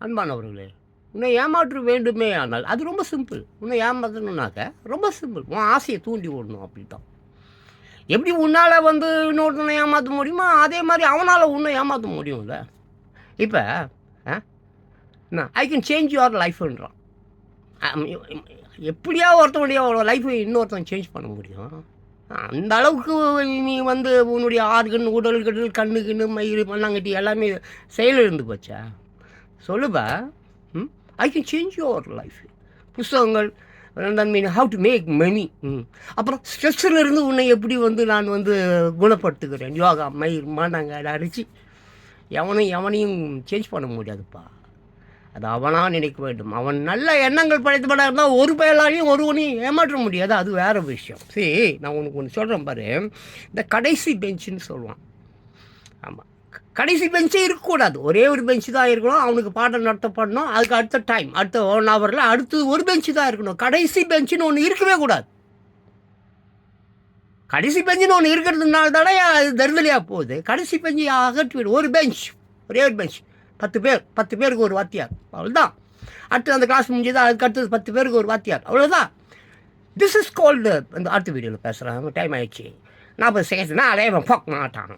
அன்பானவர்களே, உன்னை ஏமாற்ற வேண்டுமே ஆனால் அது ரொம்ப சிம்பிள். உன்னை ஏமாற்றணுன்னாக்க ரொம்ப சிம்பிள். உன் ஆசையை தூண்டி விடணும் அப்படி தான். எப்படி உன்னால் வந்து இன்னொருத்தனை ஏமாற்ற முடியுமோ அதே மாதிரி அவனால் உன்னை ஏமாற்ற முடியும்ல. இப்போ என்ன ஐ கேன் சேஞ்ச் யுவர் லைஃப்ன்றான். எப்படியா ஒருத்தனுடைய லைஃப்பை இன்னொருத்தன் சேஞ்ச் பண்ண முடியும்? அந்த அளவுக்கு நீ வந்து உன்னுடைய ஆர்கன் உடல் கடல் கண்ணு கிண்ணு மயிறு மண்ணாங்கட்டி எல்லாமே செயல் இருந்து போச்சா? சொல்லுப்பா. I can change your life. புஸ்தகங்கள் mean how to make money. அப்புறம் ஸ்ட்ரெஸ்ஸில் இருந்து உன்னை எப்படி வந்து நான் வந்து குணப்படுத்துகிறேன். யோகா மயிர் மண்ணாங்க அடித்து எவனையும் சேஞ்ச் பண்ண முடியாதுப்பா. அது அவனாக நினைக்க வேண்டும். அவன் நல்ல எண்ணங்கள் படைத்தப்பட இருந்தால் ஒரு பயலாலையும் ஒருவனையும் ஏமாற்ற முடியாது. அது வேறு விஷயம். சரி, நான் உனக்கு ஒன்று சொல்கிறேன் பாரு. இந்த கடைசி பெஞ்சுன்னு சொல்லுவான். ஆமாம், கடைசி பெஞ்சே இருக்கக்கூடாது. ஒரே ஒரு பெஞ்சு தான் இருக்கணும். அவனுக்கு பாடம் நடத்தப்படணும். அதுக்கு அடுத்த டைம் அடுத்த 1 ஹவரில் அடுத்து ஒரு பெஞ்சு தான் இருக்கணும். கடைசி பெஞ்சுன்னு ஒன்று இருக்கவே கூடாது. கடைசி பெஞ்சுன்னு ஒன்று இருக்கிறதுனால தானே அது தருதலையாக போகுது. கடைசி பெஞ்சு அகற்றிவிடும். ஒரு பெஞ்ச், ஒரே ஒரு பெஞ்ச், 10 பேர், 10 பேருக்கு ஒரு வாத்தியார், அவ்வளோதான். அடுத்து அந்த கிளாஸ் முடிஞ்சதா அதுக்கு அடுத்தது 10 பேருக்கு ஒரு வாத்தியார், அவ்வளோதான். This is called. அந்த அடுத்த வீடியோவில் பேசுகிறேன். டைம் ஆயிடுச்சு. 40 செகண்ட்ஸ்னா அலையவன் பார்க்க மாட்டான்.